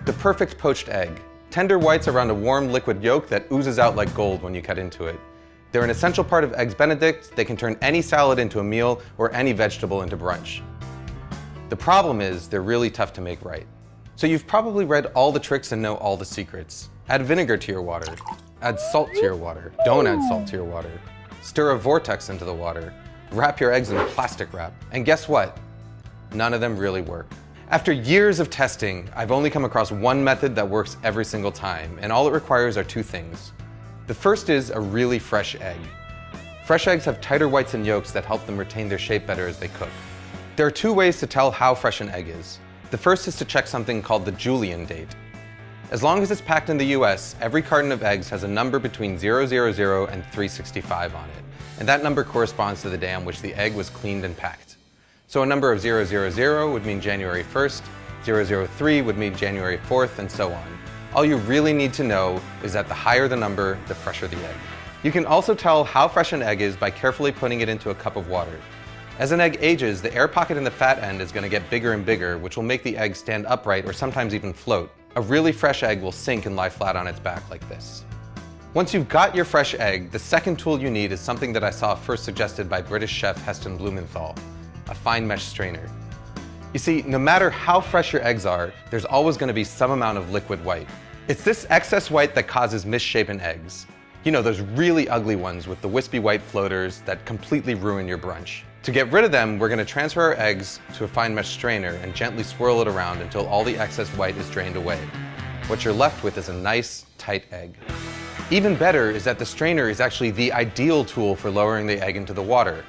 The perfect poached egg. Tender whites around a warm liquid yolk that oozes out like gold when you cut into it. They're an essential part of Eggs Benedict. They can turn any salad into a meal or any vegetable into brunch. The problem is they're really tough to make right. So you've probably read all the tricks and know all the secrets. Add vinegar to your water. Add salt to your water. Don't add salt to your water. Stir a vortex into the water. Wrap your eggs in plastic wrap. And guess what? None of them really work. After years of testing, I've only come across one method that works every single time, and all it requires are two things. The first is a really fresh egg. Fresh eggs have tighter whites and yolks that help them retain their shape better as they cook. There are two ways to tell how fresh an egg is. The first is to check something called the Julian date. As long as it's packed in the US, every carton of eggs has a number between 000 and 365 on it, and that number corresponds to the day on which the egg was cleaned and packed. So a number of 000 would mean January 1st, 003 would mean January 4th, and so on. All you really need to know is that the higher the number, the fresher the egg. You can also tell how fresh an egg is by carefully putting it into a cup of water. As an egg ages, the air pocket in the fat end is going to get bigger and bigger, which will make the egg stand upright or sometimes even float. A really fresh egg will sink and lie flat on its back like this. Once you've got your fresh egg, the second tool you need is something that I saw first suggested by British chef Heston Blumenthal, a fine mesh strainer. You see, no matter how fresh your eggs are, there's always going to be some amount of liquid white. It's this excess white that causes misshapen eggs. You know, those really ugly ones with the wispy white floaters that completely ruin your brunch. To get rid of them, we're going to transfer our eggs to a fine mesh strainer and gently swirl it around until all the excess white is drained away. What you're left with is a nice, tight egg. Even better is that the strainer is actually the ideal tool for lowering the egg into the water.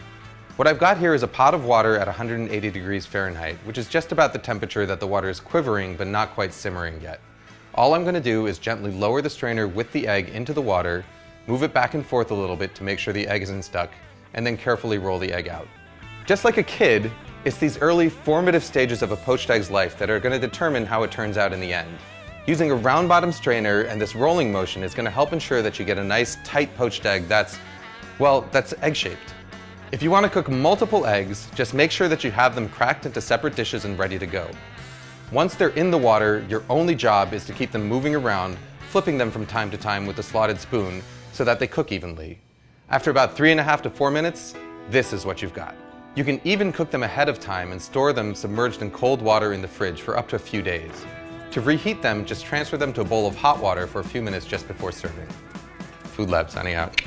What I've got here is a pot of water at 180 degrees Fahrenheit, which is just about the temperature that the water is quivering but not quite simmering yet. All I'm going to do is gently lower the strainer with the egg into the water, move it back and forth a little bit to make sure the egg isn't stuck, and then carefully roll the egg out. Just like a kid, it's these early formative stages of a poached egg's life that are going to determine how it turns out in the end. Using a round bottom strainer and this rolling motion is going to help ensure that you get a nice tight poached egg that's egg-shaped. If you want to cook multiple eggs, just make sure that you have them cracked into separate dishes and ready to go. Once they're in the water, your only job is to keep them moving around, flipping them from time to time with a slotted spoon so that they cook evenly. After about 3.5 to 4 minutes, this is what you've got. You can even cook them ahead of time and store them submerged in cold water in the fridge for up to a few days. To reheat them, just transfer them to a bowl of hot water for a few minutes just before serving. Food Lab signing out.